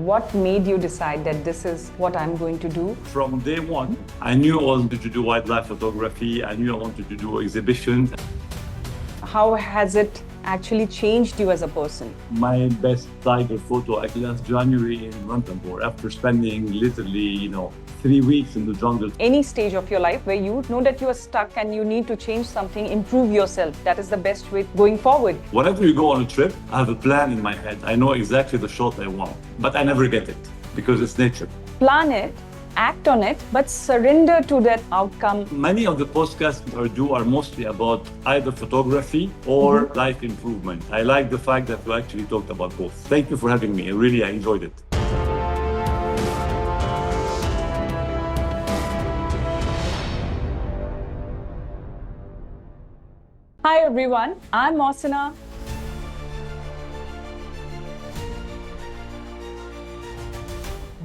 What made you decide that this is what I'm going to do? From day one, I knew I wanted to do wildlife photography. I knew I wanted to do exhibitions. How has it actually changed you as a person? My best tiger photo actually last January in Ranthambore after spending literally, 3 weeks in the jungle. Any stage of your life where you know that you are stuck and you need to change something, improve yourself. That is the best way going forward. Whenever you go on a trip, I have a plan in my head. I know exactly the shot I want, but I never get it because it's nature. Plan it, act on it, but surrender to that outcome. Many of the podcasts are mostly about either photography or life improvement. I like the fact that we actually talked about both. Thank you for having me. I enjoyed it. Hi everyone, I'm Mohsinaa.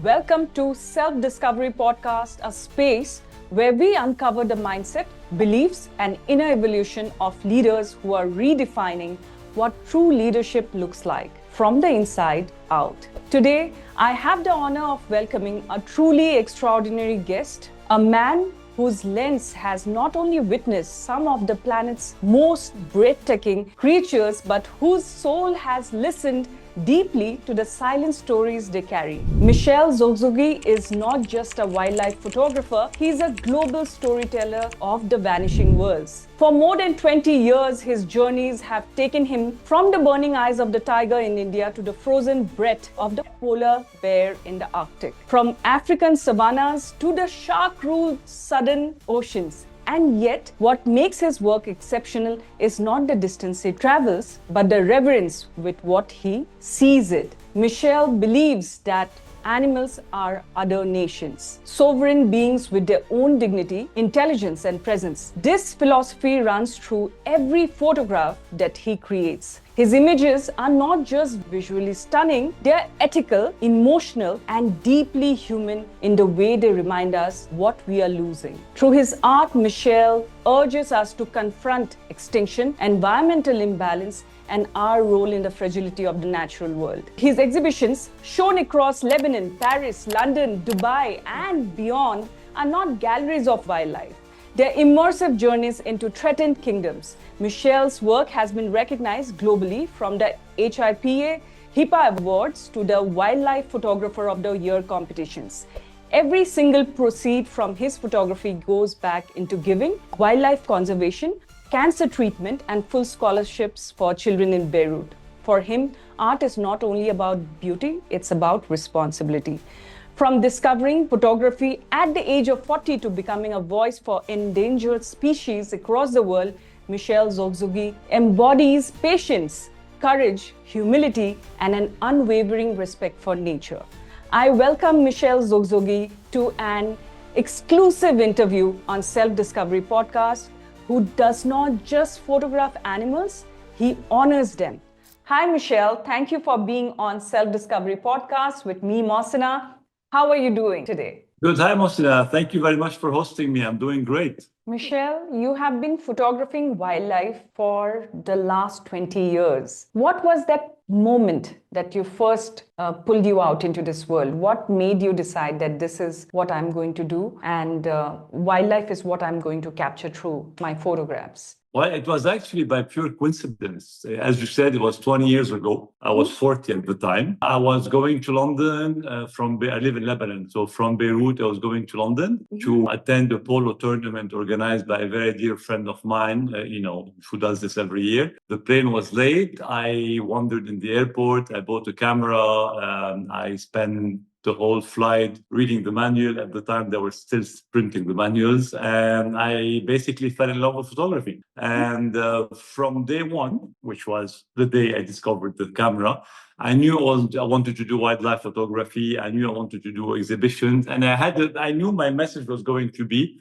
Welcome to Self-Discovery Podcast, a space where we uncover the mindset, beliefs, and inner evolution of leaders who are redefining what true leadership looks like from the inside out. Today, I have the honor of welcoming a truly extraordinary guest, a man whose lens has not only witnessed some of the planet's most breathtaking creatures, but whose soul has listened deeply to the silent stories they carry. Michel Zoghzoghi is not just a wildlife photographer, he's a global storyteller of the vanishing worlds. For more than 20 years, his journeys have taken him from the burning eyes of the tiger in India to the frozen breath of the polar bear in the Arctic. From African savannas to the shark-ruled southern oceans. And yet, what makes his work exceptional is not the distance he travels, but the reverence with what he sees it. Michel believes that animals are other nations, sovereign beings with their own dignity, intelligence, and presence. This philosophy runs through every photograph that he creates. His images are not just visually stunning, they are ethical, emotional, and deeply human in the way they remind us what we are losing. Through his art, Michel urges us to confront extinction, environmental imbalance, and our role in the fragility of the natural world. His exhibitions, shown across Lebanon, Paris, London, Dubai, and beyond, are not galleries of wildlife. They're immersive journeys into threatened kingdoms. Michel's work has been recognized globally, from the HIPA Awards to the Wildlife Photographer of the Year competitions. Every single proceed from his photography goes back into giving, wildlife conservation, cancer treatment, and full scholarships for children in Beirut. For him, art is not only about beauty, it's about responsibility. From discovering photography at the age of 40 to becoming a voice for endangered species across the world, Michel Zoghzoghi embodies patience, courage, humility, and an unwavering respect for nature. I welcome Michel Zoghzoghi to an exclusive interview on Self-Discovery Podcast, who does not just photograph animals, he honors them. Hi, Michel. Thank you for being on Self-Discovery Podcast with me, Mohsinaa. How are you doing today? Good. Hi, Mohsinaa. Thank you very much for hosting me. I'm doing great. Michel, you have been photographing wildlife for the last 20 years. What was that moment that you first pulled you out into this world? What made you decide that this is what I'm going to do and wildlife is what I'm going to capture through my photographs? Well, it was actually by pure coincidence. As you said, it was 20 years ago. I was 40 at the time. I was going to London I live in Lebanon. So from Beirut, I was going to London to attend a polo tournament organized by a very dear friend of mine, who does this every year. The plane was late. I wandered in the airport. I bought a camera. I spent the whole flight reading the manual. At the time, they were still printing the manuals. And I basically fell in love with photography. And from day one, which was the day I discovered the camera, I knew I wanted to do wildlife photography. I knew I wanted to do exhibitions. And I knew my message was going to be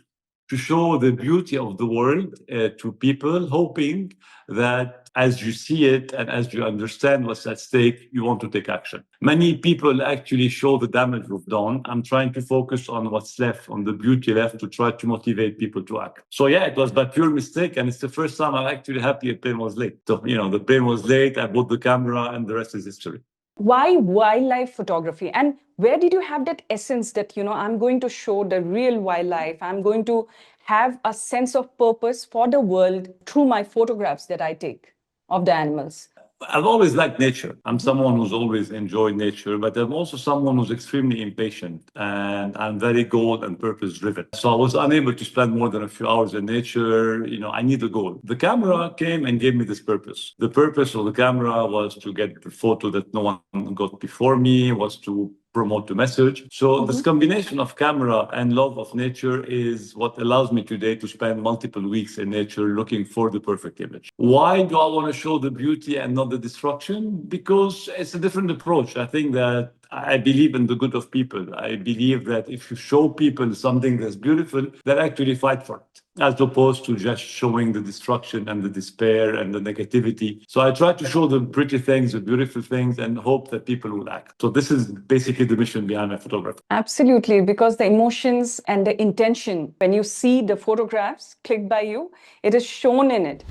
to show the beauty of the world to people, hoping that as you see it and as you understand what's at stake, you want to take action. Many people actually show the damage we've done. I'm trying to focus on what's left, on the beauty left, to try to motivate people to act. So yeah, it was by pure mistake. And it's the first time I'm actually happy the plane was late. So, the plane was late, I bought the camera, and the rest is history. Why wildlife photography? And where did you have that essence that, I'm going to show the real wildlife? I'm going to have a sense of purpose for the world through my photographs that I take of the animals. I've always liked nature. I'm someone who's always enjoyed nature, but I'm also someone who's extremely impatient and I'm very goal and purpose driven. So I was unable to spend more than a few hours in nature. I need a goal. The camera came and gave me this purpose. The purpose of the camera was to get the photo that no one got before me, was to promote the message. So this combination of camera and love of nature is what allows me today to spend multiple weeks in nature looking for the perfect image. Why do I want to show the beauty and not the destruction? Because it's a different approach. I think that I believe in the good of people. I believe that if you show people something that's beautiful, they'll actually fight for it, as opposed to just showing the destruction and the despair and the negativity. So I try to show the pretty things, the beautiful things, and hope that people will act. So this is basically the mission behind my photography. Absolutely, because the emotions and the intention, when you see the photographs clicked by you, it is shown in it.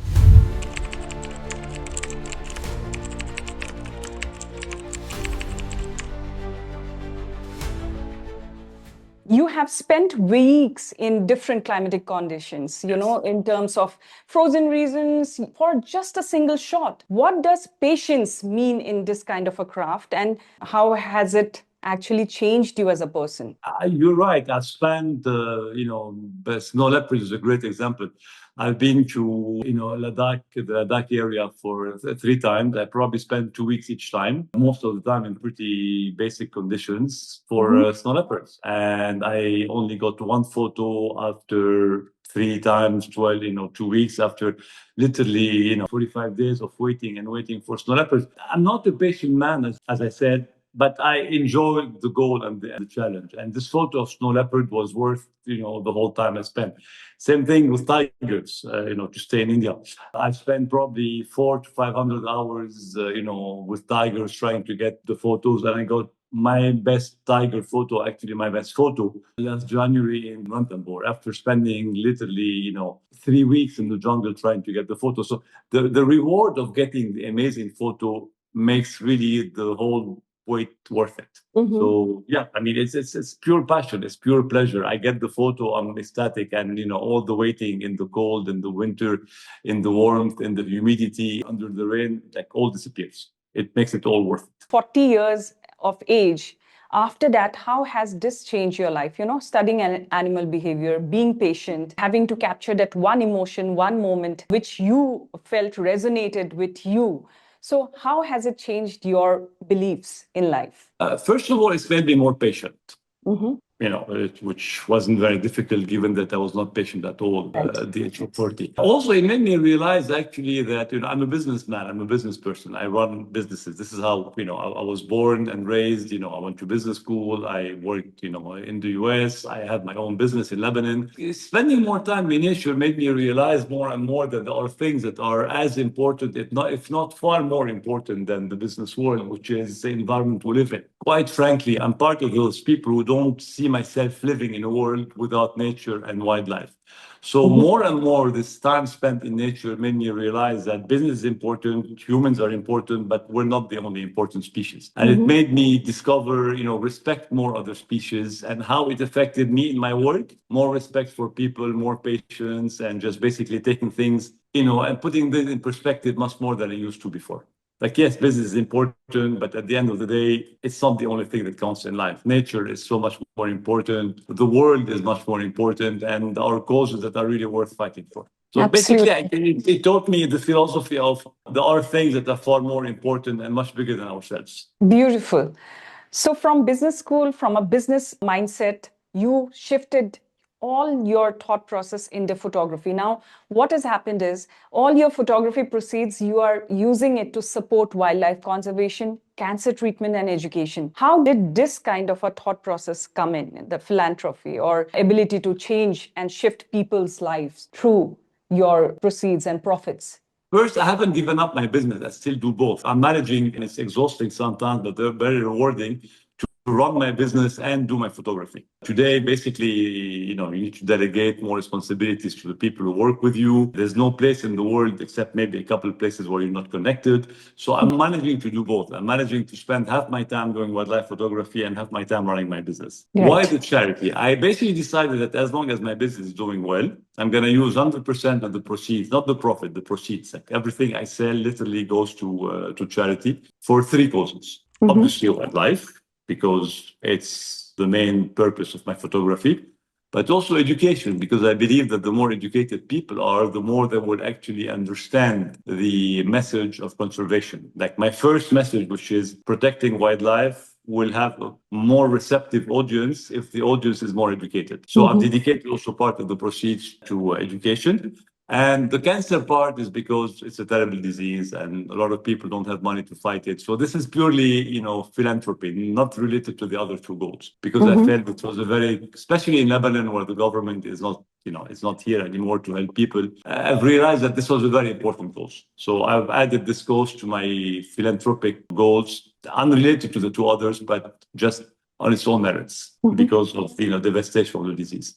You have spent weeks in different climatic conditions, in terms of frozen regions for just a single shot. What does patience mean in this kind of a craft, and how has it actually changed you as a person? You're right. I spent, the snow leopard is a great example. I've been to, Ladakh, the Ladakh area for 3 times. I probably spent 2 weeks each time, most of the time in pretty basic conditions for snow leopards. And I only got one photo after 3 times, 12, 2 weeks after literally, 45 days of waiting and waiting for snow leopards. I'm not a patient man, as I said, but I enjoyed the goal and the challenge. And this photo of snow leopard was worth, the whole time I spent. Same thing with tigers, to stay in India. I spent probably 400 to 500 hours, with tigers trying to get the photos. And I got my best tiger photo, actually my best photo, last January in Ranthambore, after spending literally, 3 weeks in the jungle trying to get the photo. So the reward of getting the amazing photo makes really the whole wait worth it. So yeah, I mean, it's pure passion, it's pure pleasure. I get the photo, I'm ecstatic, and all the waiting in the cold, in the winter, in the warmth, in the humidity, under the rain, like all disappears. It makes it all worth it. 40 years of age. After that, how has this changed your life? Studying animal behavior, being patient, having to capture that one emotion, one moment, which you felt resonated with you. So how has it changed your beliefs in life? First of all, it's made me more patient. Which wasn't very difficult given that I was not patient at all at the age of 40. Also, it made me realize actually that, I'm a businessman, I'm a business person. I run businesses. This is how, I was born and raised, I went to business school. I worked, in the US. I had my own business in Lebanon. Spending more time in nature made me realize more and more that there are things that are as important, if not far more important than the business world, which is the environment we live in. Quite frankly, I'm part of those people who don't see myself living in a world without nature and wildlife. So more and more, this time spent in nature made me realize that business is important, humans are important, but we're not the only important species. And it made me discover, respect more other species and how it affected me in my work. More respect for people, more patience, and just basically taking things, and putting this in perspective much more than I used to before. Like, yes, business is important, but at the end of the day, it's not the only thing that counts in life. Nature is so much more important. The world is much more important, and our causes that are really worth fighting for. So basically, it taught me the philosophy of there are things that are far more important and much bigger than ourselves. Beautiful. So from business school, from a business mindset, you shifted all your thought process into photography. Now, what has happened is all your photography proceeds, you are using it to support wildlife conservation, cancer treatment, and education. How did this kind of a thought process come in, the philanthropy or ability to change and shift people's lives through your proceeds and profits? First, I haven't given up my business. I still do both. I'm managing, and it's exhausting sometimes, but they're very rewarding run my business and do my photography. Today, basically, you need to delegate more responsibilities to the people who work with you. There's no place in the world except maybe a couple of places where you're not connected. So I'm managing to do both. I'm managing to spend half my time doing wildlife photography and half my time running my business. Right. Why the charity? I basically decided that as long as my business is doing well, I'm going to use 100% of the proceeds, not the profit, the proceeds. Like everything I sell literally goes to charity for three causes. Obviously, wildlife, because it's the main purpose of my photography, but also education, because I believe that the more educated people are, the more they will actually understand the message of conservation. Like my first message, which is protecting wildlife, will have a more receptive audience if the audience is more educated. So I've dedicated also part of the proceeds to education. And the cancer part is because it's a terrible disease and a lot of people don't have money to fight it. So this is purely, philanthropy, not related to the other two goals. Because I felt it was especially in Lebanon where the government is not, it's not here anymore to help people. I've realized that this was a very important cause. So I've added this cause to my philanthropic goals, unrelated to the two others, but just on its own merits because of, devastation of the disease.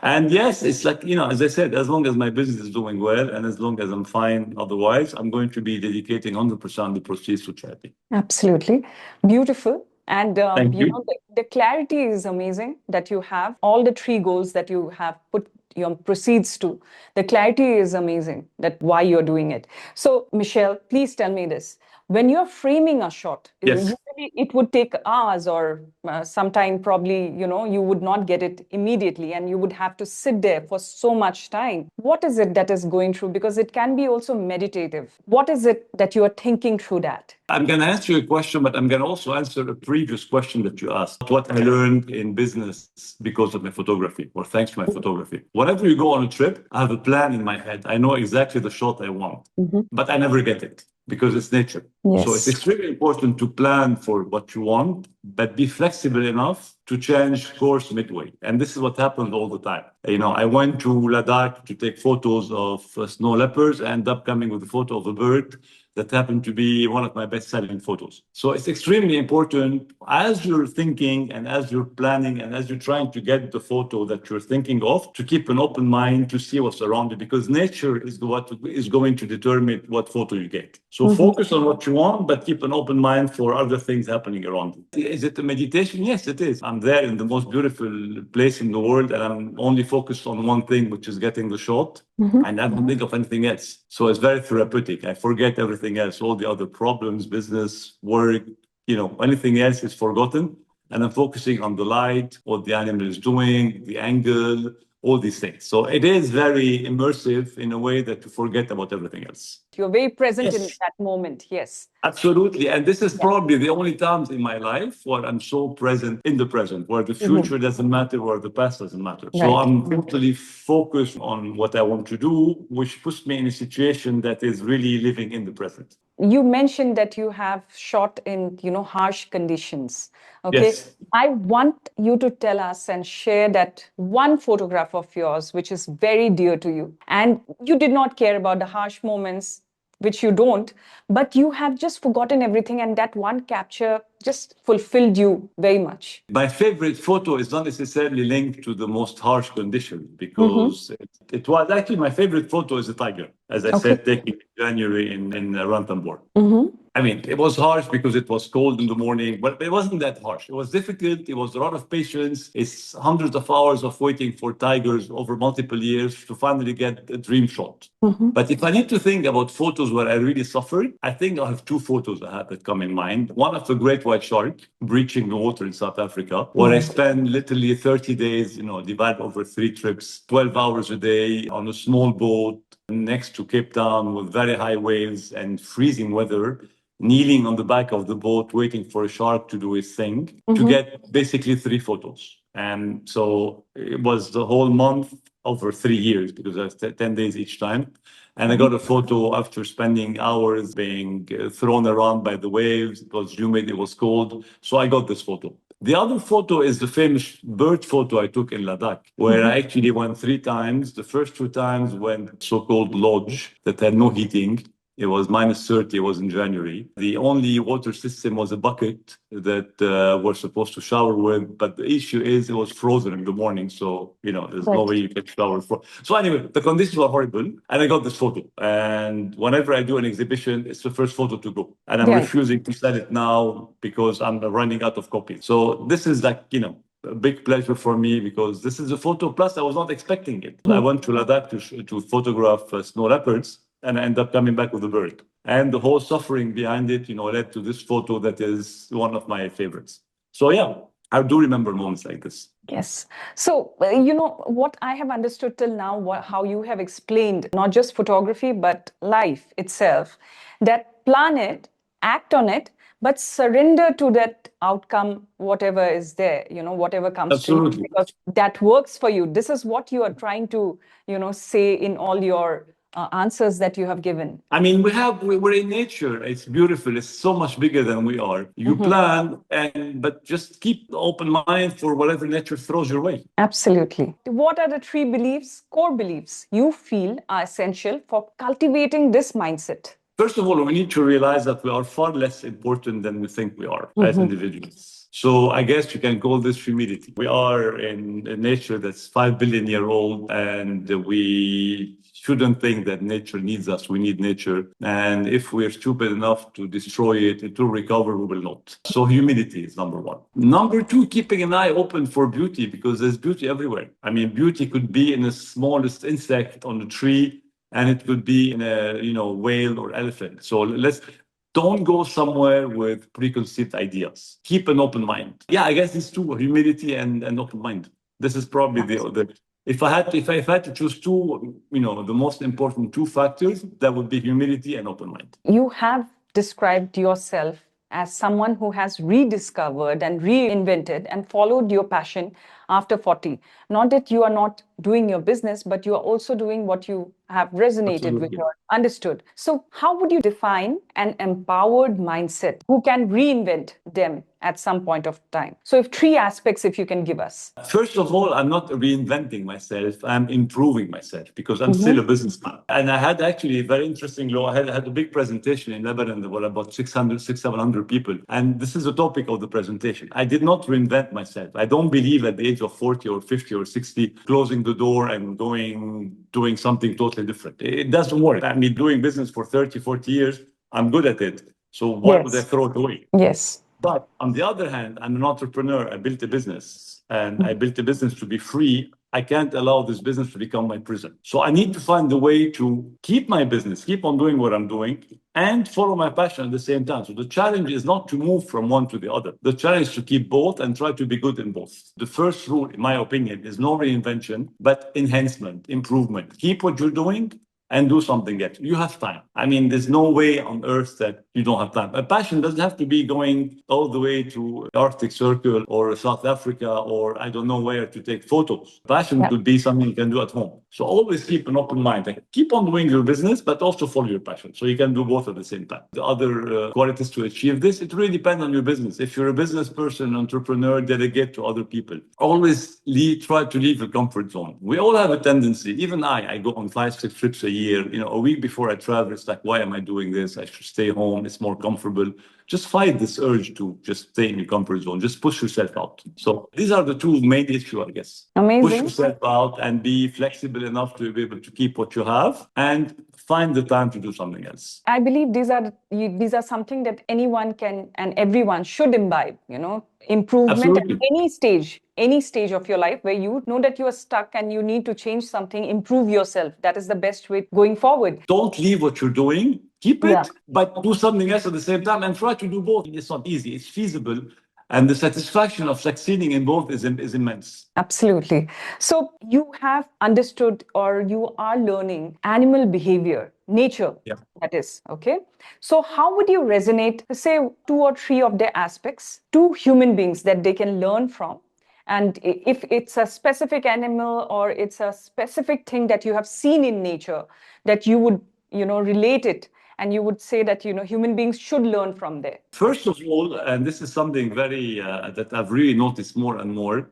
And yes, it's like, as I said, as long as my business is doing well and as long as I'm fine otherwise, I'm going to be dedicating 100% of the proceeds to charity. Absolutely. Beautiful. And, Thank you. the clarity is amazing that you have. All the three goals that you have put your proceeds to. The clarity is amazing that why you're doing it. So, Michel, please tell me this. When you're framing a shot, Yes. usually it would take hours or sometime probably, you would not get it immediately and you would have to sit there for so much time. What is it that is going through? Because it can be also meditative. What is it that you are thinking through that? I'm going to answer your question, but I'm going to also answer a previous question that you asked. What I learned in business because of my photography, or thanks to my photography. Whenever you go on a trip, I have a plan in my head. I know exactly the shot I want, but I never get it because it's nature. Yes. So it's extremely important to plan for what you want, but be flexible enough to change course midway. And this is what happens all the time. I went to Ladakh to take photos of snow leopards, end up coming with a photo of a bird that happened to be one of my best-selling photos. So it's extremely important as you're thinking and as you're planning and as you're trying to get the photo that you're thinking of, to keep an open mind to see what's around you, because nature is what is going to determine what photo you get. So focus on what you want, but keep an open mind for other things happening around you. Is it a meditation? Yes, it is. I'm there in the most beautiful place in the world and I'm only focused on one thing, which is getting the shot. And I don't think of anything else. So it's very therapeutic. I forget everything else, all the other problems, business, work, anything else is forgotten. And I'm focusing on the light, what the animal is doing, the angle, all these things. So it is very immersive in a way that you forget about everything else. You're very present Yes. in that moment. Yes. Absolutely. And this is probably the only times in my life where I'm so present in the present, where the future doesn't matter, where the past doesn't matter. So Right. I'm totally focused on what I want to do, which puts me in a situation that is really living in the present. You mentioned that you have shot in, harsh conditions. Okay. Yes. I want you to tell us and share that one photograph of yours, which is very dear to you. And you did not care about the harsh moments, which you don't, but you have just forgotten everything. And that one capture just fulfilled you very much. My favorite photo is not necessarily linked to the most harsh conditions because it was actually my favorite photo is a tiger, as I said, taken in January in Ranthambore. I mean, it was harsh because it was cold in the morning, but it wasn't that harsh. It was difficult. It was a lot of patience. It's hundreds of hours of waiting for tigers over multiple years to finally get a dream shot. But if I need to think about photos where I really suffered, I think I have two photos I have that come in mind. One of the great white shark breaching the water in South Africa, where I spent literally 30 days, divided over 3 trips, 12 hours a day on a small boat next to Cape Town with very high waves and freezing weather, kneeling on the back of the boat, waiting for a shark to do his thing, to get basically 3 photos. And so it was the whole month over 3 years because I was 10 days each time. And I got a photo after spending hours being thrown around by the waves. It was humid, it was cold. So I got this photo. The other photo is the famous bird photo I took in Ladakh, where I actually went 3 times. The first 2 times went so-called lodge that had no heating. It was minus 30. It was in January. The only water system was a bucket that we're supposed to shower with. But the issue is it was frozen in the morning. So, there's no way you can shower. So anyway, the conditions were horrible. And I got this photo. And whenever I do an exhibition, it's the first photo to go. And I'm refusing to sell it now because I'm running out of copies. So this is like, a big pleasure for me because this is a photo. Plus, I was not expecting it. I went to Ladakh to photograph snow leopards. And I end up coming back with a bird. And the whole suffering behind it, led to this photo that is one of my favorites. So yeah, I do remember moments like this. Yes. So, what I have understood till now, how you have explained not just photography, but life itself, that plan it, act on it, but surrender to that outcome, whatever is there, whatever comes to you, because that works for you. This is what you are trying to, say in all your answers that you have given. I mean, we're in nature. It's beautiful. It's so much bigger than we are. You plan, but just keep open mind for whatever nature throws your way. Absolutely. What are the 3 beliefs, core beliefs you feel are essential for cultivating this mindset? First of all, we need to realize that we are far less important than we think we are as individuals. So I guess you can call this humility. We are in a nature that's 5 billion years old, and we shouldn't think that nature needs us. We need nature. And if we're stupid enough to destroy it, it will recover, we will not. So humility is number 1. Number 2, keeping an eye open for beauty, because there's beauty everywhere. I mean, beauty could be in the smallest insect on a tree, and it could be in a whale or elephant. So don't go somewhere with preconceived ideas. Keep an open mind. Yeah, I guess it's 2, humility and open mind. This is probably the if I had to choose 2, the most important 2 factors, that would be humility and open mind. You have described yourself as someone who has rediscovered and reinvented and followed your passion after 40. Not that you are not doing your business, but you are also doing what you have resonated with or understood. So how would you define an empowered mindset who can reinvent them at some point of time? So if 3 aspects, if you can give us. First of all, I'm not reinventing myself. I'm improving myself because I'm still a businessman. And I had actually a very interesting law. I had a big presentation in Lebanon. There were about 700 people. And this is the topic of the presentation. I did not reinvent myself. I don't believe at the age of 40 or 50 or 60, closing the door and doing something totally different. It doesn't work. I mean, doing business for 30, 40 years, I'm good at it. So why would I throw it away? Yes. But on the other hand, I'm an entrepreneur. I built a business, and I built a business to be free. I can't allow this business to become my prison. So I need to find a way to keep my business, keep on doing what I'm doing, and follow my passion at the same time. So the challenge is not to move from one to the other. The challenge is to keep both and try to be good in both. The first rule, in my opinion, is no reinvention, but enhancement, improvement. Keep what you're doing and do something else. You have time. I mean, there's no way on earth that you don't have time. A passion doesn't have to be going all the way to Arctic Circle or South Africa or I don't know where to take photos. Passion could be something you can do at home. So always keep an open mind. Like, keep on doing your business, but also follow your passion. So you can do both at the same time. The other qualities to achieve this, it really depends on your business. If you're a business person, entrepreneur, delegate to other people. Always try to leave your comfort zone. We all have a tendency, even I go on 5-6 trips a year. A week before I travel, it's like, why am I doing this? I should stay home. It's more comfortable. Just fight this urge to just stay in your comfort zone. Just push yourself out. So these are the 2 main issues, I guess. Amazing. Push yourself out and be flexible enough to be able to keep what you have and find the time to do something else. I believe these are something that anyone can and everyone should imbibe, improvement Absolutely. At any stage of your life where you know that you are stuck and you need to change something, improve yourself. That is the best way going forward. Don't leave what you're doing. Keep it, but do something else at the same time and try to do both. It's not easy. It's feasible. And the satisfaction of succeeding in both is immense. Absolutely. So you have understood or you are learning animal behavior, nature, that is, okay? So how would you resonate, say, 2 or 3 of their aspects to human beings that they can learn from? And if it's a specific animal or it's a specific thing that you have seen in nature that you would, relate it and you would say that, human beings should learn from there? First of all, and this is something very that I've really noticed more and more,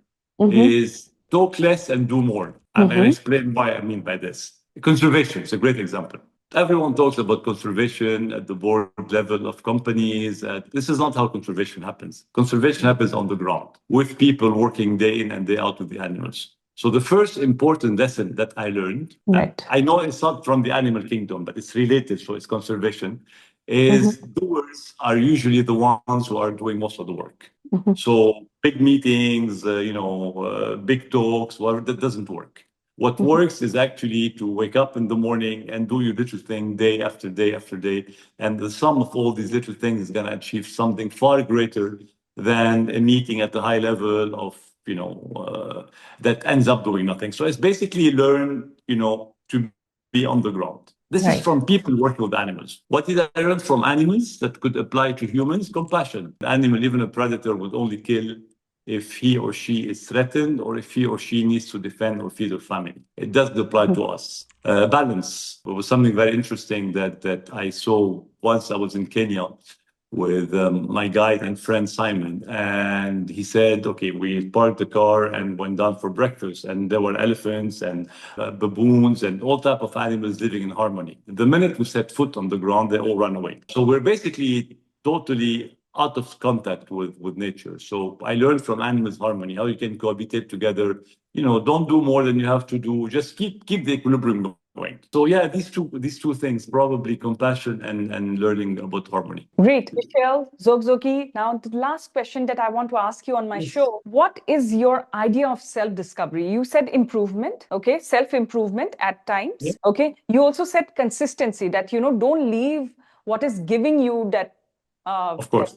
is talk less and do more. And I'll explain why I mean by this. Conservation is a great example. Everyone talks about conservation at the board level of companies. This is not how conservation happens. Conservation happens on the ground with people working day in and day out with the animals. So the first important lesson that I learned, Right. I know it's not from the animal kingdom, but it's related, so it's conservation, is doers are usually the ones who are doing most of the work. So big meetings, big talks, whatever, that doesn't work. What works is actually to wake up in the morning and do your little thing day after day after day. And the sum of all these little things is going to achieve something far greater than a meeting at the high level of, that ends up doing nothing. So it's basically learn, to be on the ground. This is from people working with animals. What did I learn from animals that could apply to humans? Compassion. The animal, even a predator, would only kill if he or she is threatened or if he or she needs to defend or feed their family. It doesn't apply to us. Balance. It was something very interesting that I saw once I was in Kenya with my guide and friend Simon. And he said, okay, we parked the car and went down for breakfast. And there were elephants and baboons and all type of animals living in harmony. The minute we set foot on the ground, they all ran away. So we're basically totally out of contact with nature. So I learned from animals harmony, how you can cohabitate together. Don't do more than you have to do. Just keep the equilibrium going. So yeah, these two things, probably compassion and learning about harmony. Great. Michel Zoghzoghi, now the last question that I want to ask you on my show, what is your idea of self-discovery? You said improvement, okay, self-improvement at times, okay. You also said consistency, that, don't leave what is giving you that, of course,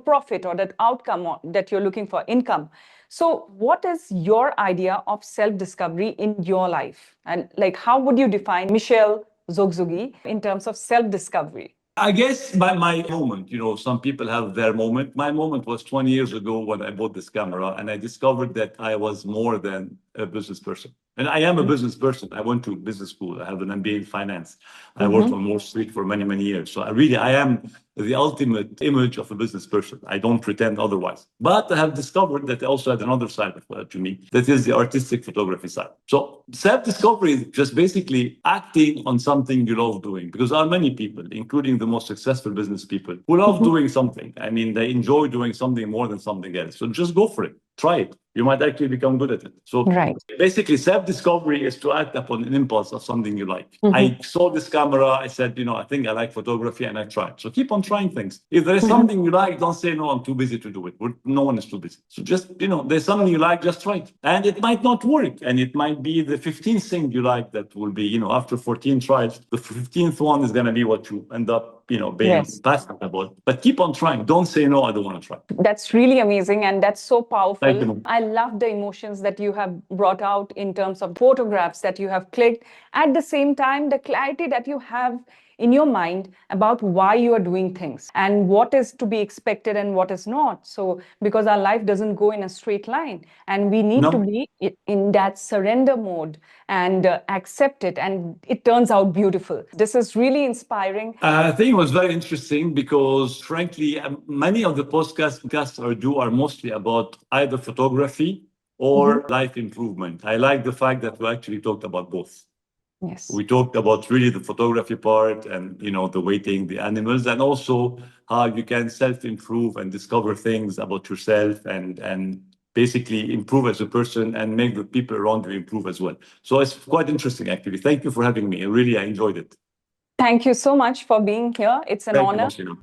profit or that outcome that you're looking for, income. So what is your idea of self-discovery in your life? And how would you define Michel Zoghzoghi in terms of self-discovery? I guess my moment, some people have their moment. My moment was 20 years ago when I bought this camera and I discovered that I was more than a business person. And I am a business person. I went to business school. I have an MBA in finance. I worked on Wall Street for many, many years. So I am the ultimate image of a business person. I don't pretend otherwise. But I have discovered that I also had another side to me, that is the artistic photography side. So self-discovery is just basically acting on something you love doing, because there are many people, including the most successful business people, who love doing something. I mean, they enjoy doing something more than something else. So just go for it. Try it. You might actually become good at it. So basically, self-discovery is to act upon an impulse of something you like. I saw this camera. I said, I think I like photography, and I tried. So keep on trying things. If there is something you like, don't say, no, I'm too busy to do it. No one is too busy. So just, there's something you like, just try it. And it might not work. And it might be the 15th thing you like that will be, after 14 tries, the 15th one is going to be what you end up being passionate about. But keep on trying. Don't say, no, I don't want to try. That's really amazing. And that's so powerful. Thank you. I love the emotions that you have brought out in terms of photographs that you have clicked. At the same time, the clarity that you have in your mind about why you are doing things and what is to be expected and what is not. So, because our life doesn't go in a straight line, and we need to be in that surrender mode and accept it, and it turns out beautiful. This is really inspiring. I think it was very interesting because, frankly, many of the podcasts are mostly about either photography or life improvement. I like the fact that we actually talked about both. Yes. We talked about really the photography part and, the waiting, the animals, and also how you can self-improve and discover things about yourself and basically improve as a person and make the people around you improve as well. So it's quite interesting, actually. Thank you for having me. I enjoyed it. Thank you so much for being here. It's an honor. Thank you, Mohsinaa.